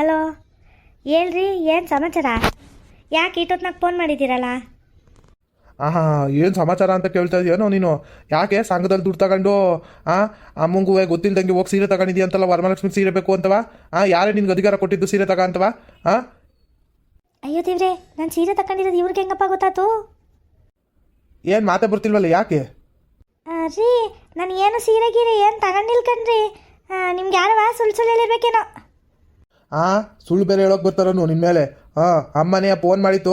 Hello, ಹೇಳ್ರಿ, ಏನು ಸಮಾಚಾರ? ಯಾಕೆ ಇಷ್ಟೊತ್ತಿನಾಗ ಫೋನ್ ಮಾಡಿದ್ದೀರಲ್ಲ? ಏನು ಸಮಾಚಾರ ಅಂತ ಕೇಳ್ತಾ ಇದೆಯೋ ನೀನು? ಯಾಕೆ ಸಂಘದಲ್ಲಿ ದುಡ್ಡು ತಗೊಂಡು ಅಮ್ಮಂಗೂ ಗೊತ್ತಿಲ್ದಂಗೆ ಹೋಗಿ ಸೀರೆ ತಗೊಂಡಿದ್ಯಾ ಅಂತಲ್ಲ? ವರಮಹಾಲಕ್ಷ್ಮಿಗೆ ಸೀರೆ ಬೇಕು ಅಂತವಾ? ಯಾರೇ ನಿನ್ಗೆ ಅಧಿಕಾರ ಕೊಟ್ಟಿದ್ದು ಸೀರೆ ತಗ ಅಂತವಾ? ಅಯ್ಯೋ ದೇವ್ರೆ, ನಾನು ಸೀರೆ ತಗೊಂಡಿರೋದು ಇವ್ರಿಗೆ ಹೆಂಗಪ್ಪ ಗೊತ್ತಾತು? ಏನು ಮಾತೇ ಬರ್ತಿಲ್ವಲ್ಲ, ಯಾಕೆ? ರೀ, ನಾನು ಏನು ಸೀರೆ ಗೀರೆ ಏನು ತಗೊಂಡಿಲ್ಲ ಕಣ್ರಿ. ನಿಮ್ಗೆ ಯಾರವ ಸುಳ್ಳು ಹೇಳಿರ್ಬೇಕೇನೋ. ಸುಳ್ಳು ಬೇರೆ ಹೇಳೋಕೆ ಬರ್ತಾರನು ನಿನ್ನ ಮೇಲೆ? ಅಮ್ಮನೇ ಫೋನ್ ಮಾಡಿತ್ತು.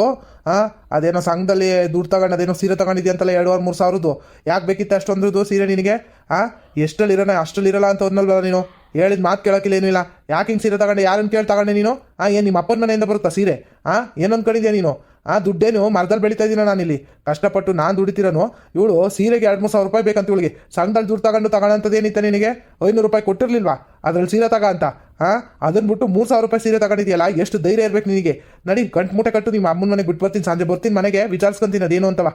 ಅದೇನೋ ಸಂಘದಲ್ಲಿ ದುಡ್ಡು ತಗೊಂಡು ಅದೇನೋ ಸೀರೆ ತಗೊಂಡಿದ್ದೆ ಅಂತಲ್ಲ, 2,000-3,000. ಯಾಕೆ ಬೇಕಿತ್ತು ಅಷ್ಟೊಂದ್ರದ್ದು ಸೀರೆ ನಿನಗೆ? ಎಷ್ಟರಲ್ಲಿ ಇರೋಣ ಅಷ್ಟರಲ್ಲಿ ಇರಲ್ಲ ಅಂತ ಅನ್ನಲ್ವಲ್ಲ ನೀನು? ಹೇಳಿದ ಮಾತು ಕೇಳೋಕ್ಕಿಲ್ಲ, ಏನೂ ಇಲ್ಲ. ಯಾಕೆ ಹಿಂಗೆ ಸೀರೆ ತಗೊಂಡೆ? ಯಾರನ್ನು ಕೇಳಿ ತಗೊಂಡೆ ನೀನು? ಏನು ನಿಮ್ಮ ಅಪ್ಪನ ಮನೆಯಿಂದ ಬರುತ್ತಾ ಸೀರೆ? ಏನು ಅಂದ್ಕೊಂಡಿದ್ಯಾ ನೀನು? ದುಡ್ಡೇನು ಮರದಲ್ಲಿ ಬೆಳೀತಾ ಇದ್ದೀನ ನಾನಿಲ್ಲಿ ಕಷ್ಟಪಟ್ಟು ನಾನು ದುಡಿತೀರನು. ಇವಳು ಸೀರೆಗೆ 2,000-3,000 ರೂಪಾಯಿ ಬೇಕಂತ ಇವಳಿಗೆ. ಸಂಘದಲ್ಲಿ ದುಡ್ಡು ತಗೊಳ್ಳೋಂಥದ್ದು ಏನಿತ್ತ ನಿನಗೆ? 500 ರೂಪಾಯಿ ಕೊಟ್ಟಿರ್ಲಿಲ್ವಾ ಅದ್ರಲ್ಲಿ ಸೀರೆ ತಗ ಅಂತ? ಅದನ್ನ ಬಿಟ್ಟು 3,000 ರೂಪಾಯಿ ಸೀರೆ ತಗೊಂಡಿದ್ಯಲ್ಲ, ಎಷ್ಟು ಧೈರ್ಯ ಇರ್ಬೇಕು ನಿನಗೆ? ನಡಿ, ಗಂಟು ಮೂಟೆ ಕಟ್ಟು, ನಿಮ್ಮ ಅಮ್ಮನ ಮನೆಗೆ ಬಿಟ್ಟು ಬರ್ತೀನಿ. ಸಂಜೆ ಬರ್ತೀನಿ ಮನೆಗೆ, ವಿಚಾರಿಸ್ಕೊಂತೀನಿ ಅದೇನು ಅಂತವ.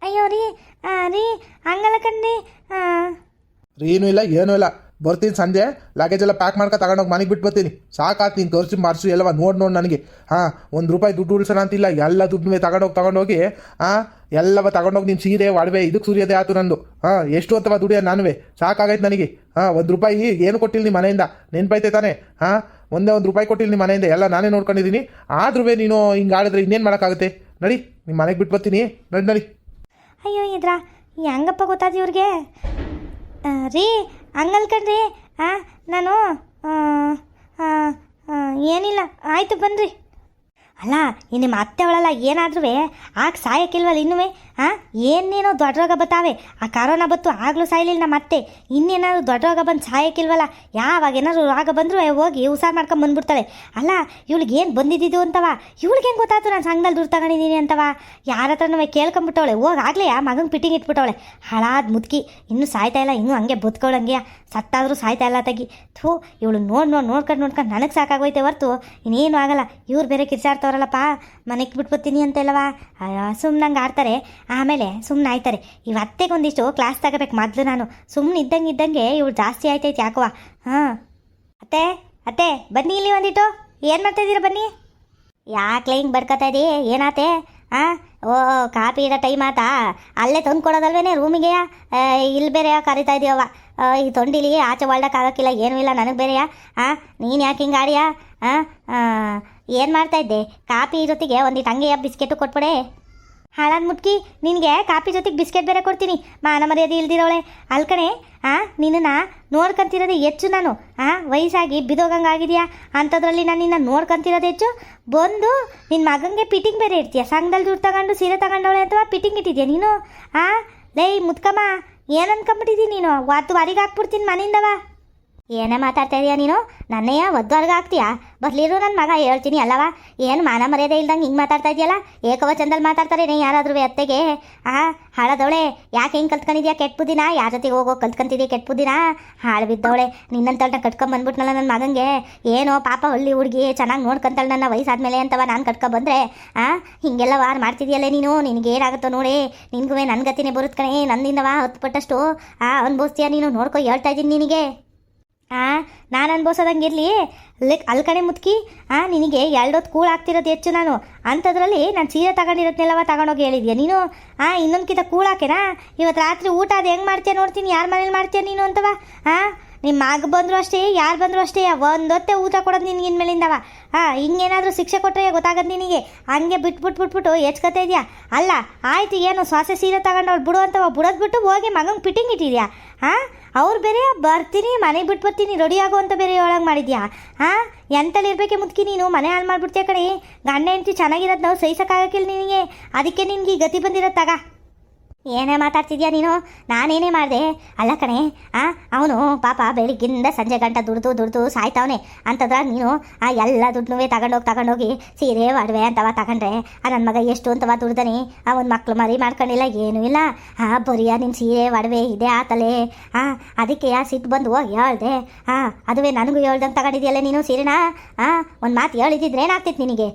ಅಯ್ಯೋ ರೀ, ಹಂಗಲ್ಲ ಕಣ್ರಿ. ಏನೂ ಇಲ್ಲ, ಏನೂ ಇಲ್ಲ. ಬರ್ತೀನಿ ಸಂಜೆ, ಲಗೇಜ್ ಎಲ್ಲ ಪ್ಯಾಕ್ ಮಾಡ್ಕೊ ತಗೊಂಡೋಗಿ ಮನೆಗೆ ಬಿಟ್ಟು ಬರ್ತೀನಿ. ಸಾಕಾತು ನೀನು ಖರ್ಚು ಮಾರ್ಸು ಎಲ್ಲವ ನೋಡಿ ನನಗೆ. ₹1 ದುಡ್ಡು ಉಳಿಸೋಣ ಅಂತಿಲ್ಲ, ಎಲ್ಲ ದುಡ್ಡು ತಗೊಂಡೋಗಿ ಎಲ್ಲವ ತಗೊಂಡೋಗಿ ನೀನು ಸೀರೆ ಒಡವೆ ಇದಕ್ಕೆ ಸುರಿಯೋದೇ ಆಯ್ತು ನಂದು. ಎಷ್ಟು ಅಂತವ ದುಡಿಯೋ ನಾನುವೇ? ಸಾಕಾಗೈತೆ ನನಗೆ. ₹1 ಏನು ಕೊಟ್ಟಿಲ್ಲ ನಿಮ್ಮ ಮನೆಯಿಂದ, ನೆನ್ಪೈತೆ ತಾನೆ? ಒಂದೇ ₹1 ಕೊಟ್ಟಿಲ್ಲ ನಿಮ್ಮ ಮನೆಯಿಂದ, ಎಲ್ಲ ನಾನೇ ನೋಡ್ಕೊಂಡಿದ್ದೀನಿ. ಆದ್ರೂ ನೀನು ಹಿಂಗೆ ಆಡಿದ್ರೆ ಇನ್ನೇನು ಮಾಡೋಕ್ಕಾಗುತ್ತೆ? ನಡಿ, ನಿಮ್ಮ ಮನೆಗೆ ಬಿಟ್ಟು ಬರ್ತೀನಿ, ನಡಿ. ಅಯ್ಯೋ ಇದ್ರಾ, ಹೆಂಗಪ್ಪ ಗೊತ್ತಾದ ಇವ್ರಿಗೆ? ರೀ, ಹಂಗಲ್ ಕಣ್ರಿ. ನಾನು ಏನಿಲ್ಲ, ಆಯಿತು ಬನ್ನಿರಿ. ಅಲ್ಲ, ನಿಮ್ಮ ಅತ್ತೆ ಅವಳಲ್ಲ, ಏನಾದ್ರೂ ಆಗ ಸಾಯಕ್ಕಿಲ್ವಲ್ಲ ಇನ್ನೂ? ಏನೇನೋ ದೊಡ್ಡ ರೋಗ ಬತ್ತಾವೆ. ಆ ಕರೋನಾ ಬತ್ತು, ಆಗಲೂ ಸಾಯಲಿಲ್ಲ ನಮ್ಮ ಅತ್ತೆ. ಇನ್ನೇನಾದ್ರು ದೊಡ್ಡ ರೋಗ ಬಂದು ಸಾಯಕ್ಕಿಲ್ವಲ್ಲ? ಯಾವಾಗ ಏನಾದ್ರು ರೋಗ ಬಂದರೂ ಹೋಗಿ ಹುಷಾರು ಮಾಡ್ಕೊಂಡು ಬಂದ್ಬಿಡ್ತಾಳೆ. ಅಲ್ಲ, ಇವಳಿಗೆ ಏನು ಬಂದಿದ್ದು ಅಂತವ? ಇವಳಿಗೆ ಹೆಂಗೆ ಗೊತ್ತಾಯ್ತು ನಾನು ಸಂಘದಲ್ಲಿ ದುಡ್ಡು ತಗೊಂಡಿದ್ದೀನಿ ಅಂತವ? ಯಾರ ಹತ್ರನೂ ಕೇಳ್ಕೊಂಬಿಟ್ಟವಳೆ. ಹೋಗಾಗಲೇ ಆ ಮಗಂಗೆ ಪಿಟ್ಟಿಂಗ್ ಇಟ್ಬಿಟ್ಟವಳೆ. ಹಾಳಾದ ಮುದುಕಿ, ಇನ್ನೂ ಸಾಯ್ತಾ ಇಲ್ಲ, ಇನ್ನೂ ಹಂಗೆ ಬದುಕೋಳಂಗೆ. ಸತ್ತಾದರೂ ಸಾಯ್ತಾ ಇಲ್ಲ ತಗಿ. ಥೂ, ಇವಳು ನೋಡ್ಕೊಂಡು ನನಗೆ ಸಾಕಾಗೋಯ್ತೆ ಹೊರ್ತು ಇನ್ನೇನು ಆಗಲ್ಲ. ಇವ್ರು ಬೇರೆ ಕಿರ್ಚಾಡ್ತವ್ರಲ್ಲಪ್ಪ, ಮನೆಗೆ ಬಿಟ್ಬಿಡ್ತೀನಿ ಅಂತೆಲ್ಲವಾ? ಸುಮ್ಮನಂಗೆ ಆಡ್ತಾರೆ, ಆಮೇಲೆ ಸುಮ್ಮನೆ ಆಯ್ತಾರೆ. ಇವತ್ತೆಗೊಂದಿಷ್ಟು ಕ್ಲಾಸ್ ತಗೋಬೇಕು ಮೊದಲು ನಾನು. ಸುಮ್ಮನೆ ಇದ್ದಂಗೆ ಇವಳು ಜಾಸ್ತಿ ಆಯ್ತೈತೆ ಯಾಕವ. ಅತ್ತೆ ಬನ್ನಿ ಇಲ್ಲಿ ಒಂದಿಟ್ಟು. ಏನು ಮಾಡ್ತಾಯಿದ್ದೀರ? ಬನ್ನಿ. ಯಾಕ್ಲೆ ಹಿಂಗೆ ಬಡ್ಕೊತಾ ಇದ್ದೀ? ಏನಾತೆ? ಓ, ಕಾಪಿ ಇಡೋ ಟೈಮ್ ಆತಾ? ಅಲ್ಲೇ ತಂದು ಕೊಡೋದಲ್ವೇನೆ ರೂಮಿಗೆ? ಇಲ್ಲಿ ಬೇರೆ ಕರಿತಾ ಇದೀಯವ? ಈ ತೊಂಡಿಲಿ ಆಚೆ ಒಳ್ದಕ್ಕಾಗಕ್ಕಿಲ್ಲ, ಏನೂ ಇಲ್ಲ ನನಗೆ ಬೇರೆಯಾ? ನೀನು ಯಾಕೆ ಹಿಂಗೆ ಆಡಿಯಾ? ಏನು ಮಾಡ್ತಾಯಿದ್ದೆ? ಕಾಪಿ ಜೊತೆಗೆ ಒಂದಿಟ್ಟು ಹಂಗೆಯ ಬಿಸ್ಕೆಟು ಕೊಟ್ಬಿಡೆ. ಹಾಳಾದ ಮುಟ್ಕಿ, ನಿನಗೆ ಕಾಪಿ ಜೊತೆಗೆ ಬಿಸ್ಕೆಟ್ ಬೇರೆ ಕೊಡ್ತೀನಿ, ಮಾನ ಮರ್ಯಾದೆ ಇಲ್ದಿರೋಳೆ. ಅಲ್ಕಣೆ, ನಿನ್ನನ್ನು ನೋಡ್ಕೊಂತಿರೋದು ಹೆಚ್ಚು ನಾನು. ವಯಸ್ಸಾಗಿ ಬಿದೋಗಂಗಾಗಿದೆಯಾ ಅಂಥದ್ರಲ್ಲಿ ನಾನು ನಿನ್ನ ನೋಡ್ಕೊಂತಿರೋದು ಹೆಚ್ಚು. ಬಂದು ನಿನ್ನ ಮಗನಿಗೆ ಪಿಟ್ಟಿಂಗ್ ಬೇರೆ ಇರ್ತೀಯ. ಸಂಘದಲ್ಲಿ ದುಡ್ಡು ತಗೊಂಡು ಸೀರೆ ತಗೊಂಡವಳೆ ಅಥವಾ ಪಿಟ್ಟಿಂಗ್ ಇಟ್ಟಿದ್ಯಾ ನೀನು? ಲೇ ಮುತ್ಕಮ್ಮ, ಏನು ಅನ್ಕೊಂಬಿಟ್ಟಿದ್ದೀನಿ ನೀನು? ಹೊರಗೆ ಹಾಕ್ಬಿಡ್ತೀನಿ ಮನೆಯಿಂದವ. ಏನೇ ಮಾತಾಡ್ತಾ ಇದೀಯಾ ನೀನು? ನನ್ನೆಯ ಒದ್ದವರ್ಗ ಹಾಕ್ತೀಯಾ? ಬರ್ಲಿರು ನನ್ನ ಮಗ, ಹೇಳ್ತೀನಿ ಅಲ್ಲವ. ಏನು ಮಾನ ಮರ್ಯಾದೆ ಇಲ್ದಂಗೆ ಹಿಂಗೆ ಮಾತಾಡ್ತಾ ಇದೆಯಲ್ಲ? ಏಕವಚನದಲ್ಲಿ ಮಾತಾಡ್ತಾರೆ ನೀ ಯಾರಾದ್ರೂ ಅತ್ತೆಗೆ? ಹಾಳದವಳೆ, ಯಾಕೆ ಹಿಂಗೆ ಕಲ್ತ್ಕೊಂಡಿದ್ಯಾ? ಕೆಟ್ಟ ಬುದ್ದಿನ ಯಾರ ಜೊತೆಗೆ ಹೋಗೋ ಕಲ್ತ್ಕೊಂತಿದ್ಯಾ? ಕೆಟ್ಟ ಬುದ್ದಿನ ಹಾಳು ಬಿದ್ದವಳೆ. ನಿನ್ನಂತಳನ್ನ ಕಟ್ಕೊಂಬಂದ್ಬಿಟ್ನಲ್ಲ ನನ್ನ ಮಗಂಗೆ. ಏನೋ ಪಾಪ ಹಳ್ಳಿ ಹುಡುಗಿ ಚೆನ್ನಾಗಿ ನೋಡ್ಕೊಂತಾಳೆ ನನ್ನ ವಯಸ್ಸಾದ್ಮೇಲೆ ಅಂತವ ನಾನು ಕಟ್ಕೊಬಂದ್ರೆ ಹಿಂಗೆಲ್ಲ ವಾರ ಮಾಡ್ತಿದ್ಯಲ್ಲೇ ನೀನು? ನಿನಗೇನಾಗುತ್ತೋ ನೋಡಿ, ನಿನ್ಗೂ ನನ್ನ ಗತಿನೇ ಬರುತ್ತೆ ಕಣೆ. ನನ್ನಿಂದವ 10 ಪಟ್ಟಷ್ಟು ಅನ್ಭವಿಸ್ತೀಯ ನೀನು. ನೋಡ್ಕೊ, ಹೇಳ್ತಾ ಇದ್ದೀನಿ ನಿನಗೆ. ನಾನು ಅನ್ಭವಿಸೋದಂಗಿರಲಿ. ಅಲ್ಕಣೆ ಮುತ್ಕಿ, ನಿನಗೆ 2 ಹೊತ್ತು ಕೂಳಾಗ್ತಿರೋದು ಹೆಚ್ಚು ನಾನು. ಅಂಥದ್ರಲ್ಲಿ ನಾನು ಸೀರೆ ತಗೊಂಡಿರೋದ್ನೆಲ್ಲವ ತಗೊಂಡೋಗಿ ಹೇಳಿದ್ಯಾ ನೀನು? ಇನ್ನೊಂದ್ಕಿಂತ ಕೂಳಾಕೆನಾ? ಇವತ್ತು ರಾತ್ರಿ ಊಟ ಅದು ಹೆಂಗೆ ಮಾಡ್ತೀಯ ನೋಡ್ತೀನಿ, ಯಾರ ಮನೇಲಿ ಮಾಡ್ತೀಯ ನೀನು ಅಂತವ? ನಿಮ್ಮ ಮಗ ಬಂದರೂ ಅಷ್ಟೇ, ಯಾರು ಬಂದರೂ ಅಷ್ಟೇ, ಒಂದೊತ್ತೆ ಊಟ ಕೊಡೋದು ನಿನ್ಗೆ ಇನ್ಮೇಲಿಂದವ. ಹಿಂಗೇನಾದರೂ ಶಿಕ್ಷೆ ಕೊಟ್ಟರೆ ಗೊತ್ತಾಗದು ನಿನಗೆ. ಹಂಗೆ ಬಿಟ್ಬಿಟ್ಟು ಹೆಚ್ಕೊತಾ ಇದೆಯಾ? ಅಲ್ಲ, ಆಯ್ತು, ಏನು ಶ್ವಾಸ ಸೀರೆ ತಗೊಂಡವ್ಳು ಬಿಡು ಅಂತವ, ಬಿಡೋದ್ಬಿಟ್ಟು ಹೋಗಿ ಮಗಂಗೆ ಪಿಟ್ಟಿಂಗ್ ಇಟ್ಟಿದ್ಯಾ? ಅವ್ರು ಬೇರೆ ಬರ್ತೀನಿ ಮನೆಗೆ ಬಿಟ್ಟು ಬರ್ತೀನಿ ರೆಡಿ ಆಗೋ ಅಂತ ಬೇರೆ ಹೇಳೋಂಗೆ ಮಾಡಿದ್ಯಾ? ಎಂತಲ್ಲಿ ಇರಬೇಕೆ ಮುದ್ಕಿ ನೀನು? ಮನೆ ಹಾಳು ಮಾಡ್ಬಿಡ್ತೀಯ ಕಣೆ. ಗಂಡ ಹೆಂಡತಿ ಚೆನ್ನಾಗಿರೋದು ನಾವು ಸಹಿಸೋಕ್ಕಾಗಕ್ಕಿಲ್ಲ ನಿನಗೆ. ಅದಕ್ಕೆ ನಿನ್ಗೆ ಈ ಗತಿ ಬಂದಿರೋದು ತಗ. ಏನೇ ಮಾತಾಡ್ತಿದ್ಯಾ ನೀನು? ನಾನೇನೇ ಮಾಡಿದೆ? ಅಲ್ಲ ಕಣೆ, ಅವನು ಪಾಪ ಬೆಳಿಗ್ಗಿಂದ ಸಂಜೆ ಗಂಟ ದುಡ್ದು ಸಾಯ್ತಾವನೆ. ಅಂಥದ್ರಾಗ ನೀನು ಎಲ್ಲ ದುಡ್ಡು ತಗೊಂಡೋಗಿ ಸೀರೆ ಒಡವೆ ಅಂತವ ತಗೊಂಡ್ರೆ ನನ್ನ ಮಗ ಎಷ್ಟು ಅಂತವ ದುಡ್ದನಿ? ಒಂದು ಮಕ್ಳು ಮರಿ ಮಾಡ್ಕೊಂಡಿಲ್ಲ, ಏನೂ ಇಲ್ಲ. ಬರಿಯ ನಿನ್ನ ಸೀರೆ ಒಡವೆ ಇದೆ ಆತಲೆ. ಅದಕ್ಕೆ ಸಿಟ್ಟು ಬಂದು ಹೋಗಿ ಹೇಳ್ದೆ. ಅದುವೇ ನನಗೂ ಹೇಳ್ದಂಗೆ ತಗೊಂಡಿದ್ಯಲ್ಲ ನೀನು ಸೀರೆನಾ? ಒಂದು ಮಾತು ಹೇಳಿದ್ರೆ ಏನಾಗ್ತಿತ್ತು ನಿನಗೆ?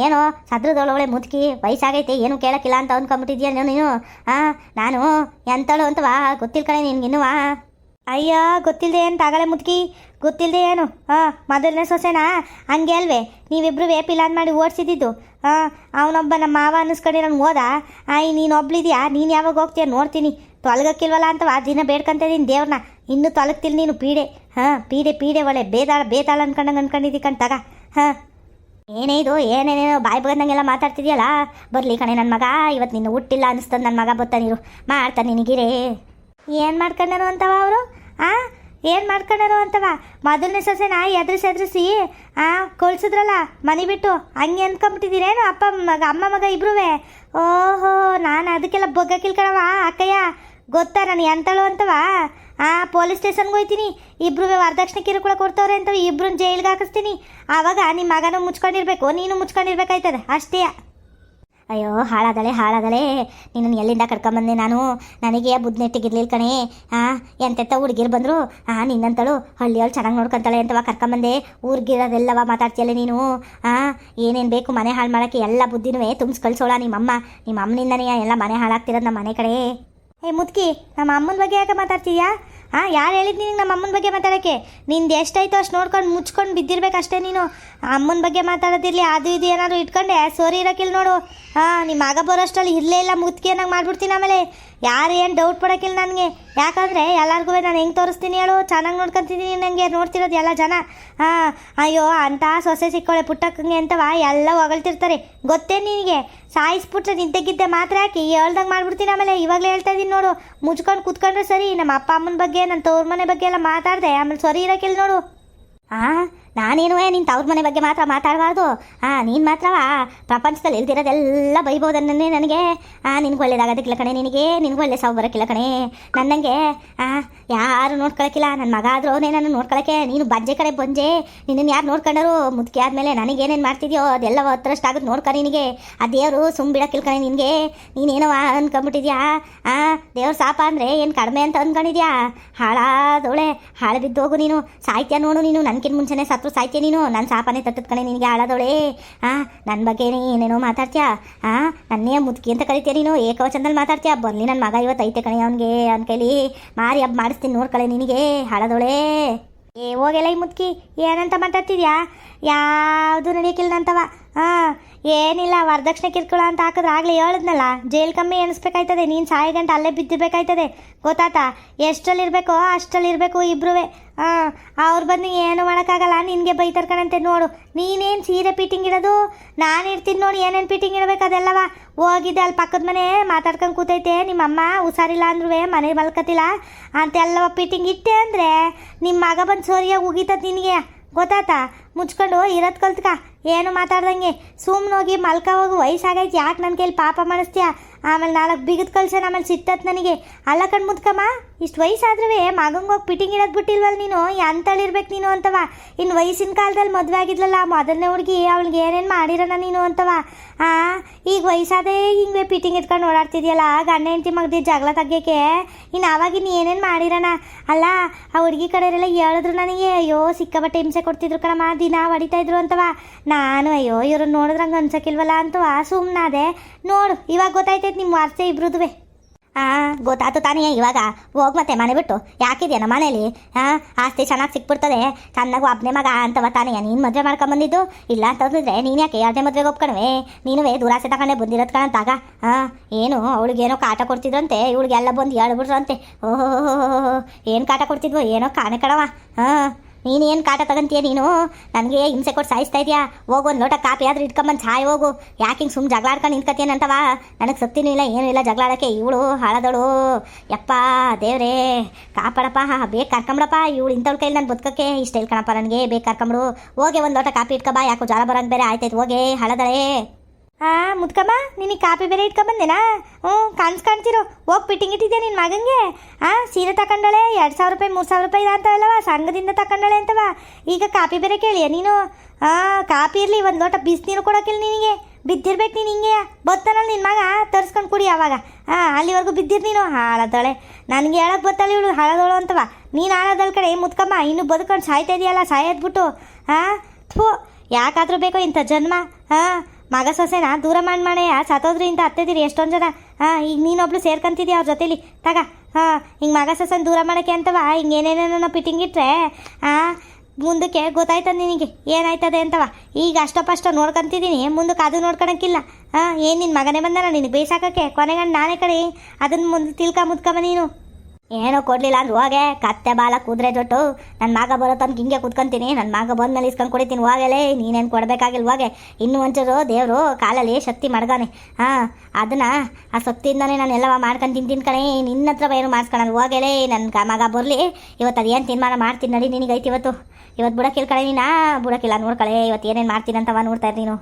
ಏನೋ ಸದ್ರದೊಳಗಡೆ ಮುದುಕಿ, ವಯಸ್ಸಾಗೈತೆ, ಏನೂ ಕೇಳೋಕ್ಕಿಲ್ಲ ಅಂತ ಅಂದ್ಕೊಂಬಿಟ್ಟಿದ್ಯಾ ನೀನು? ನಾನು ಎಂತಳು ಅಂತವಾ ಗೊತ್ತಿಲ್ಲ ಕಣೆ ನಿನ್ಗಿನ್ನುವ? ಅಯ್ಯ, ಗೊತ್ತಿಲ್ಲದೆ ಅಂತ ಆಗಲೇ ಮುದುಕಿ ಗೊತ್ತಿಲ್ಲದೆ ಏನು ಮೊದಲನೇ ಸೊಸೆನಾ ಹಂಗೆ ಅಲ್ವೇ ನೀವಿಬ್ರು ಪ್ಲಾನ್ ಮಾಡಿ ಓಡಿಸಿದ್ದು ಅವನೊಬ್ಬ ನಮ್ಮ ಮಾವ ಅನ್ನಿಸ್ಕೊಂಡು ನಾನು ಹೋದ ನೀನೊಬ್ಳಿದ್ಯಾ ನೀನು ಯಾವಾಗ ಹೋಗ್ತೀಯ ನೋಡ್ತೀನಿ ತೊಲಗಕ್ಕಿಲ್ವಲ್ಲ ಅಂತವ ದಿನ ಬೇಡ್ಕೊಂತಿದ್ದೀನಿ ದೇವ್ರನ್ನ ಇನ್ನೂ ತೊಲಗ್ತಿಲ್ಲ ನೀನು ಪೀಡೆ ಪೀಡೆ ಒಳ್ಳೆ ಬೇತಾಳ ಅನ್ಕೊಂಡಿದ್ದಿ ತಗ ಏನೇ ಇದು ಏನೇನೇನೋ ಬಾಯಿ ಬಂದಂಗೆಲ್ಲ ಮಾತಾಡ್ತಿದ್ಯಲ್ಲ ಬರಲಿ ಕಣೆ ನನ್ನ ಮಗ ಇವತ್ತು ನಿನ್ನ ಹುಟ್ಟಿಲ್ಲ ಅನ್ನಿಸ್ತದ ನನ್ನ ಮಗ ಬತ್ತಾನಿರು ಮಾಡ್ತಾನೆ ನಿನಗಿರೇ ಏನು ಮಾಡ್ಕೊಂಡರು ಅಂತವ ಅವರು ಏನು ಮಾಡ್ಕೊಂಡರು ಅಂತವ ಮೊದಲನೇ ಸೊಸೆನ ಎದುರಿಸಿ ಕೊಳ್ಸಿದ್ರಲ್ಲ ಮನೆ ಬಿಟ್ಟು ಹಂಗೆ ಅನ್ಕೊಂಬಿಟ್ಟಿದ್ದೀರೇನು ಅಮ್ಮ ಮಗ ಇಬ್ರೂ ಓಹೋ ನಾನು ಅದಕ್ಕೆಲ್ಲ ಬೊಗ್ಗಕ್ಕಿಲ್ಕಣವ ಅಕ್ಕಯ್ಯ ಗೊತ್ತಾ ನಾನು ಎಂತಳು ಅಂತವ ಪೊಲೀಸ್ ಸ್ಟೇಷನ್ಗೆ ಹೋಗ್ತೀನಿ ಇಬ್ರು ವರದಕ್ಷಿಣೆ ಕಿರುಕುಳ ಕೊಡ್ತವ್ರೆ ಅಂತವ ಇಬ್ರನ್ನ ಜೈಲಿಗೆ ಹಾಕಿಸ್ತೀನಿ ಆವಾಗ ನಿಮ್ಮ ಮಗನೂ ಮುಚ್ಕೊಂಡಿರ್ಬೇಕು ನೀನು ಮುಚ್ಕೊಂಡಿರ್ಬೇಕಾಯ್ತದೆ ಅಷ್ಟೇ ಅಯ್ಯೋ ಹಾಳಾದಳೆ ನಿನ್ನನ್ನು ಎಲ್ಲಿಂದ ಕರ್ಕೊಂಬಂದೆ ನಾನು ನನಗೆ ಬುದ್ಧಿನೆಟ್ಟಿಗಿರ್ಲಿಲ್ಲ ಕಣೆ ಎಂತೆಂಥ ಹುಡುಗಿರು ಬಂದರು ನಿನ್ನಂತಳು ಹಳ್ಳಿಯವ್ಳು ಚೆನ್ನಾಗಿ ನೋಡ್ಕೊಂತಾಳೆ ಅಂತವ ಕರ್ಕೊಂಬಂದೆ ಊರಿಗಿರೋದೆಲ್ಲವ ಮಾತಾಡ್ತೀಯಲ್ಲ ನೀನು ಏನೇನು ಬೇಕು ಮನೆ ಹಾಳು ಮಾಡೋಕ್ಕೆ ಎಲ್ಲ ಬುದ್ಧಿನೂ ತುಂಬಿಸ್ ಕಳ್ಸೋಳ ನಿಮ್ಮಮ್ಮನಿಂದನೇ ಎಲ್ಲ ಮನೆ ಹಾಳಾಗ್ತಿರೋದು ನಮ್ಮ ಮನೆ ಕಡೆ ಮುದ್ಕಿ ನಮ್ಮ ಅಮ್ಮನ ಬಗ್ಗೆ ಯಾಕೆ ಮಾತಾಡ್ತೀಯಾ ಯಾರು ಹೇಳಿದ್ದು ನಿನಗೆ ನಮ್ಮ ಅಮ್ಮನ ಬಗ್ಗೆ ಮಾತಾಡೋಕ್ಕೆ ನಿಂದು ಎಷ್ಟಾಯ್ತು ಅಷ್ಟು ನೋಡ್ಕೊಂಡು ಮುಚ್ಕೊಂಡು ಬಿದ್ದಿರ್ಬೇಕಷ್ಟೇ ನೀನು ಅಮ್ಮನ ಬಗ್ಗೆ ಮಾತಾಡೋದಿರಲಿ ಅದು ಇದು ಏನಾದ್ರು ಇಟ್ಕೊಂಡೆ ಸೋರಿ ಇರೋಕ್ಕಿಲ್ಲ ನೋಡು ನಿಮ್ಮ ಮಗ ಬರೋಷ್ಟರಲ್ಲಿ ಇರಲೇ ಇಲ್ಲ ಮುದ್ಕಿ ಏನಾಗ ಮಾಡ್ಬಿಡ್ತೀನಿ ಆಮೇಲೆ ಯಾರು ಏನು ಡೌಟ್ ಪಡೋಕ್ಕಿಲ್ಲ ನನಗೆ ಯಾಕಂದರೆ ಎಲ್ಲರಿಗೂ ನಾನು ಹೆಂಗೆ ತೋರಿಸ್ತೀನಿ ಹೇಳು ಚೆನ್ನಾಗಿ ನೋಡ್ಕೊತಿದ್ದೀನಿ ನನಗೆ ನೋಡ್ತಿರೋದು ಎಲ್ಲ ಜನ ಅಯ್ಯೋ ಅಂತ ಸೊಸೆ ಸಿಕ್ಕೋಳೆ ಪುಟ್ಟಕ್ಕಂಗೆ ಅಂತವ ಎಲ್ಲ ಹೊಗಳ್ತಿರ್ತಾರೆ ಗೊತ್ತೇ ನಿನಗೆ ಸಾಯಿಸ್ಬಿಟ್ರೆ ನಿದ್ದೆಗಿದ್ದೆ ಮಾತ್ರ ಹಾಕಿ ಹೇಳ್ದಂಗೆ ಮಾಡ್ಬಿಡ್ತೀನಿ ಆಮೇಲೆ ಇವಾಗಲೇ ಹೇಳ್ತಾ ಇದ್ದೀನಿ ನೋಡು ಮುಚ್ಕೊಂಡು ಕೂತ್ಕೊಂಡ್ರೆ ಸರಿ ನಮ್ಮ ಅಪ್ಪ ಅಮ್ಮನ ಬಗ್ಗೆ ನನ್ನ ತವ್ರ ಮನೆ ಬಗ್ಗೆ ಎಲ್ಲ ಮಾತಾಡಿದೆ ಆಮೇಲೆ ಸರಿ ಇರೋಕ್ಕಿಲ್ಲ ನೋಡು ನಾನೇನು ನಿನ್ನ ತವ್ರ ಮನೆ ಬಗ್ಗೆ ಮಾತ್ರ ಮಾತಾಡಬಾರ್ದು ನೀನು ಮಾತ್ರವ ಪ್ರಪಂಚದಲ್ಲಿ ಇಲ್ದಿರೋದೆಲ್ಲ ಬೈಬೋದನ್ನೇ ನನಗೆ ನಿನ್ಗೆ ಒಳ್ಳೇದಾಗೋದಕ್ಕಿಲ್ಲ ಕಣೆ ನಿನಗೆ ಒಳ್ಳೆ ಸಾವು ಬರೋಕ್ಕಿಲ್ಲ ಕಣೆ ನನ್ನಂಗೆ ಯಾರು ನೋಡ್ಕೊಳಕ್ಕಿಲ್ಲ ನನ್ನ ಮಗ ಆದ್ರೂ ನನ್ನ ನೋಡ್ಕೊಳಕ್ಕೆ ನೀನು ಬಂಜೆ ಕಡೆ ಬಂಜೆ ನಿನ್ನನ್ನು ಯಾರು ನೋಡ್ಕೊಂಡರು ಮುದುಕಿ ಆದಮೇಲೆ ನನಗೇನೇನು ಮಾಡ್ತಿದ್ಯೋ ಅದೆಲ್ಲ ಹತ್ರಷ್ಟಾಗುತ್ತೆ ನೋಡ್ಕೊ ನಿನಗೆ ಆ ದೇವರು ಸುಮ್ಮ ಬಿಡೋಕ್ಕಿಲ್ಲ ಕಣೆ ನಿನಗೆ ನೀನೇನೋ ಅನ್ಕೊಂಬಿಟ್ಟಿದ್ಯಾ ದೇವ್ರ ಸಾಪ ಅಂದರೆ ಏನು ಕಡಿಮೆ ಅಂತ ಅಂದ್ಕೊಂಡಿದ್ಯಾ ಹಾಳಾದೋಳೆ ಹಾಳು ಬಿದ್ದೋಗು ನೀನು ಸಾಹಿತ್ಯ ನೋಡು ನೀನು ನನಗಿಂತ ಮುಂಚೆನೇ ಸತ್ರು ಸಾಯ್ತೀಯ ನೀನು ನನ್ನ ಸಾಪನೇ ತತ್ತದ ಕಣೆ ನಿನಗೆ ಹಾಳಾದೋಳೆ ನನ್ನ ಬಗ್ಗೆ ಏನೇನೋ ಮಾತಾಡ್ತೀಯ ನನ್ನೇ ಮುದುಕಿ ಅಂತ ಕರಿತೀಯ ನೀನು ಏಕವಚನದಲ್ಲಿ ಮಾತಾಡ್ತೀಯ ಬರಲಿ ನನ್ನ ಮಗ ಇವತ್ತು ಐತೆ ಕಣೆ ಅವನಿಗೆ ಅವನ ಕೈಲಿ ಮಾರಿ ಹಬ್ಬ ಮಾಡಿಸ್ತೀನಿ ನೋಡ್ಕಳೆ ನಿನಗೆ ಹಾಳಾದೋಳೆ ಹೋಗೆಲ್ಲ ಈ ಮುದುಕಿ ಏನಂತ ಮಾತಾಡ್ತಿದ್ಯಾ ಯಾವುದು ನಡೆಯಕ್ಕಿಲ್ಲ ಅಂತವ ಏನಿಲ್ಲ ವರದಕ್ಷಿಣೆ ಕಿರ್ಕೊಳ ಅಂತ ಹಾಕಿದ್ರೆ ಆಗಲೇ ಹೇಳಿದ್ನಲ್ಲ ಜೈಲು ಕಮ್ಮಿ ಎಣಿಸ್ಬೇಕಾಯ್ತದೆ ನೀನು ಸಾಯಿ ಗಂಟೆ ಅಲ್ಲೇ ಬಿದ್ದಿರ್ಬೇಕಾಯ್ತದೆ ಗೊತ್ತಾತಾ ಎಷ್ಟರಲ್ಲಿರಬೇಕೋ ಅಷ್ಟರಲ್ಲಿರಬೇಕು ಇಬ್ರೂ ಅವ್ರು ಬಂದು ಏನು ಮಾಡೋಕ್ಕಾಗಲ್ಲ ನಿನಗೆ ಬೈತರ್ಕಣಂತೆ ನೋಡು ನೀನೇನು ಸೀರೆ ಫಿಟ್ಟಿಂಗ್ ಇಡೋದು ನಾನು ಇಡ್ತೀನಿ ನೋಡಿ ಏನೇನು ಫಿಟ್ಟಿಂಗ್ ಇಡಬೇಕು ಅದೆಲ್ಲವ ಹೋಗಿದ್ದೆ ಅಲ್ಲಿ ಪಕ್ಕದ ಮನೆ ಮಾತಾಡ್ಕೊಂಡು ಕೂತೈತೆ ನಿಮ್ಮಮ್ಮ ಹುಷಾರಿಲ್ಲ ಅಂದ್ರೂ ಮನೆ ಮಲ್ಕತಿಲ್ಲ ಅಂತೆಲ್ಲವ ಫಿಟ್ಟಿಂಗ್ ಇಟ್ಟೆ ಅಂದರೆ ನಿಮ್ಮ ಮಗ ಬಂದು ಸೋರಿಯಾಗಿ ಉಗಿತದ ನಿನಗೆ ಗೊತ್ತಾತಾ ಮುಚ್ಕೊಂಡು ಇರೋದು ಕಲ್ತ್ಕ ಏನು ಮಾತಾಡ್ದಂಗೆ ಸುಮ್ಮನೆ ಹೋಗಿ ಮಲ್ಕ ಹೋಗು ವಯಸ್ಸಾಗೈತಿ ಯಾಕೆ ನನ್ನ ಕೈಲಿ ಪಾಪ ಮಾಡಿಸ್ತೀಯ ಆಮೇಲೆ ನಾಲ್ಕು ಬಿಗಿದು ಕಳ್ಸೋಣ ಆಮೇಲೆ ಸಿಟ್ಟತ್ ನನಗೆ ಅಲ್ಲ ಕಣ್ ಮುದ್ಕಮ್ಮ ಇಷ್ಟು ವಯಸ್ಸಾದ್ರೂ ಮಗಂಗೆ ಹೋಗಿ ಪಿಟಿಂಗ್ ಇಡೋದು ಬಿಟ್ಟಿಲ್ವಲ್ಲ ನೀನು ಎಂತಳಿರ್ಬೇಕು ನೀನು ಅಂತವ ಇನ್ನು ವಯಸ್ಸಿನ ಕಾಲದಲ್ಲಿ ಮದುವೆ ಆಗಿದ್ಲಲ್ಲ ಮೊದಲನೇ ಹುಡುಗಿ ಅವಳಿಗೆ ಏನೇನು ಮಾಡಿರೋಣ ನೀನು ಅಂತವ ಈಗ ವಯಸ್ಸಾದೇ ಹಿಂಗೆ ಪಿಟಿಂಗ್ ಇಟ್ಕೊಂಡು ಓಡಾಡ್ತಿದ್ಯಲ್ಲ ಗಂಡ ಹೆಂಡತಿ ಮಗದಿ ಜಗಳ ತಗ್ಗಕ್ಕೆ ಇನ್ನು ಆವಾಗಿನ ಏನೇನು ಮಾಡಿರೋಣ ಅಲ್ಲ ಆ ಹುಡುಗಿ ಕಡೆಯವರೆಲ್ಲ ಹೇಳಿದ್ರು ನನಗೆ ಅಯ್ಯೋ ಸಿಕ್ಕಾಬಟ್ಟೆ ಹಿಂಸೆ ಕೊಡ್ತಿದ್ರು ಕಣಮ್ಮ ದಿನ ಹೊಡಿತಾಯಿದ್ರು ಅಂತವ ನಾನು ಅಯ್ಯೋ ಇವ್ರನ್ನ ನೋಡಿದ್ರಂಗೆ ಅನ್ಸಕ್ಕಿಲ್ವಲ್ಲ ಅಂತವ ಸುಮ್ಮನಾದೆ ನೋಡು ಇವಾಗ ಗೊತ್ತಾಯ್ತೈತೆ ನಿಮ್ಮ ವಾರ್ತೆ ಇಬ್ರದುವೆ ಗೊತ್ತಾಯ್ತು ತಾನೇ ಇವಾಗ ಹೋಗಿ ಮತ್ತೆ ಮನೆ ಬಿಟ್ಟು ಯಾಕಿದ್ಯಾ ನಮ್ಮ ಮನೇಲಿ ಆಸ್ತಿ ಚೆನ್ನಾಗಿ ಸಿಕ್ಬಿಡ್ತದೆ ಚೆನ್ನಾಗಿ ಒಬ್ಬನೇ ಮಗ ಅಂತವ ತಾನೇ ನೀನು ಮದುವೆ ಮಾಡ್ಕೊಂಬಂದಿದ್ದು ಇಲ್ಲ ಅಂತಂದಿದ್ರೆ ನೀನು ಯಾಕೆ ಯಾವುದೇ ಮದುವೆಗೆ ಒಪ್ಕೊಣವೆ ನೀನುವೇ ದುರಾಸೆ ತಗೊಂಡೆ ಬಂದಿರೋದು ಕಣಂತಾಗ ಏನು ಅವಳಿಗೇನೋ ಕಾಟ ಕೊಡ್ತಿದ್ರಂತೆ ಇವಳಿಗೆಲ್ಲ ಬಂದು ಹೇಳ್ಬಿಡ್ರಂತೆ ಓಹೋ ಏನು ಕಾಟ ಕೊಡ್ತಿದ್ವು ಏನೋ ಕಾಣೆ ಕಣವ ನೀನೇನು ಕಾಟ ತಗೊಂತೀಯ ನೀನು ನನಗೆ ಹಿಂಸೆ ಕೊಟ್ಟು ಸಾಯಿಸ್ತಾ ಇದೆಯಾ ಹೋಗು ಒಂದು ಲೋಟ ಕಾಪಿ ಆದ್ರೂ ಇಟ್ಕೊಂಬಂದು ಸಾಯಿ ಹೋಗು ಯಾಕೆ ಹಿಂಗೆ ಸುಮ್ಮನೆ ಜಗಳ ಆಡ್ಕೊಂಡು ನಿಂತ್ಕತೀನಂತವ ನನಗೆ ಸತ್ತಿನೂ ಇಲ್ಲ ಏನೂ ಇಲ್ಲ ಜಗಳ ಆಡೋಕ್ಕೆ ಇವಳು ಹಾಳದಳು ಯಪ್ಪ ದೇವ್ರೇ ಕಾಪಾಡಪ್ಪ ಬೇಕು ಕರ್ಕೊಂಬಿಡಪ್ಪ ಇವಳು ಇಂಥವ್ಳ ಕೈಲಿ ನಾನು ಬದುಕೋಕ್ಕೆ ಇಷ್ಟ ಇಲ್ಲ ಕಣಪ್ಪ ನನಗೆ ಬೇಕು ಕರ್ಕೊಂಬಿಡು ಹೋಗಿ ಒಂದು ಲೋಟ ಕಾಪಿ ಇಟ್ಕೊಬಾ ಯಾಕೋ ಜ್ವರ ಬರೋಂಗೆ ಬೇರೆ ಆಯ್ತಾಯ್ತು ಹೋಗಿ ಹಾಳದಳೆ ಮುದ್ಕಮ್ಮ ನಿನಗೆ ಕಾಪಿ ಬೇರೆ ಇಟ್ಕೊಂಬಂದೇನಾ ಕಾಣ್ತಿರೋ ಹೋಗಿ ಫಿಟ್ಟಿಂಗ್ ಇಟ್ಟಿದ್ಯಾ ನಿನ್ನ ಮಗಂಗೆ ಸೀರೆ ತಗೊಂಡಳೆ 2,000 ರೂಪಾಯಿ 3,000 ರೂಪಾಯಿ ಅಂತ ಅಲ್ಲವ ಸಂಘದಿಂದ ತಗೊಂಡಳೆ ಅಂತವ ಈಗ ಕಾಪಿ ಬೇರೆ ಕೇಳಿಯ ನೀನು ಕಾಪಿ ಇರಲಿ ಒಂದು ಲೋಟ ಬಿಸಿನೀರು ಕೊಡೋಕ್ಕಿಲ್ಲ ನಿನಗೆ ಬಿದ್ದಿರ್ಬೇಕು ನೀನು ಹಿಂಗೆ ಬತ್ತಾನಲ್ಲ ನಿನ್ನ ಮಗ ತರಿಸ್ಕೊಂಡು ಕುಡಿ ಆವಾಗ ಅಲ್ಲಿವರೆಗೂ ಬಿದ್ದಿರ್ ನೀನು ಹಾಳದಳೆ ನನಗೆ ಹೇಳಕ್ಕೆ ಬತ್ತಲ್ಲ ಇವಳು ಹಾಳದಳು ಅಂತವ ನೀನು ಹಾಳದಳ ಕಡೆ ಮುದ್ಕಮ್ಮ ಇನ್ನೂ ಬದುಕೊಂಡು ಸಾಯ್ತಾ ಇದೆಯಲ್ಲ ಸಾಯೋದ್ಬಿಟ್ಟು ಥೂ ಯಾಕಾದ್ರೂ ಬೇಕೋ ಇಂಥ ಜನ್ಮ ಮಗ ಸೊಸೆನ ದೂರ ಮಾಡಿ ಸತ್ತೋದ್ರು ಇಂಥ ಹತ್ತಿದ್ದೀರಿ ಎಷ್ಟೊಂದು ಜನ ಈಗ ನೀನೊಬ್ಳು ಸೇರ್ಕೊಂತಿದ್ಯಾ ಅವ್ರ ಜೊತೇಲಿ ತಗ ಹಿಂಗೆ ಮಗ ಸೊಸೆನ ದೂರ ಮಾಡೋಕ್ಕೆ ಅಂತವ ಹಿಂಗೆ ಏನೇನೇನೋ ಫಿಟ್ಟಿಂಗ್ ಇಟ್ಟರೆ ಮುಂದಕ್ಕೆ ಗೊತ್ತಾಯ್ತದ ನಿನಗೆ ಏನಾಯ್ತದೆ ಅಂತವ. ಈಗ ಅಷ್ಟಪಷ್ಟ ನೋಡ್ಕೊಂತಿದ್ದೀನಿ, ಮುಂದಕ್ಕೆ ಅದು ನೋಡ್ಕೊಳಕ್ಕಿಲ್ಲ. ಏನು ನಿನ್ನ ಮಗನೇ ಬಂದಾನ ನಿನಗೆ ಬೇಸಾಕಕ್ಕೆ? ಕೊನೆಗಂಡು ನಾನೇ ಕಡೆ ಅದನ್ನು ಮುಂದೆ ಮುದ್ಕಮ್ಮ ನೀನು. ಏನೋ ಕೊಡಲಿಲ್ಲ ಅಂದ್ರೆ ಹೋಗೆ, ಕತ್ತೆ ಬಾಲ ಕೂದ್ರೆ ಜೊಟ್ಟು. ನನ್ನ ಮಗ ಬರೋ ತನಕ ಹಿಂಗೆ ಕುತ್ಕೊಂತೀನಿ, ನನ್ನ ಮಗ ಬಂದ್ಮೇಲೆ ಇಸ್ಕೊಂಡು ಕೊಡಿತೀನಿ. ಹೋಗಲೇ, ನೀನೇನು ಕೊಡಬೇಕಾಗಿಲ್ಲ. ಹೋಗೆ, ಇನ್ನೂ ಒಂಚೂರು ದೇವರು ಕಾಲಲ್ಲಿ ಶಕ್ತಿ ಮಡ್ಗಾನೆ. ಅದನ್ನು ಆ ಶಕ್ತಿಯಿಂದನೇ ನಾನು ಎಲ್ಲವ ಮಾಡ್ಕೊಂಡು ತಿಂತೀನಿ ಕಣೆ. ನಿನ್ನ ಹತ್ರ ಏನು ಮಾಡಿಸ್ಕೊಳ್ಳೋದು. ಹೋಗಲೇ, ನನ್ನ ಮಗ ಬರಲಿ. ಇವತ್ತು ಅದೇನು ತೀರ್ಮಾನ ಮಾಡ್ತೀನಿ ನಡಿ. ನಿನಗೈತಿ ಇವತ್ತು ಬಿಡೋಕ್ಕಿಲ್ಲ ಕಣೆ. ನೀನು ಬಿಡೋಕ್ಕಿಲ್ಲ, ನೋಡ್ಕಳೆ ಇವತ್ತು ಏನೇನು ಮಾಡ್ತೀನಿ ಅಂತವ ನೋಡ್ತಾ ಇರ್ತೀನಿ ನೀನು.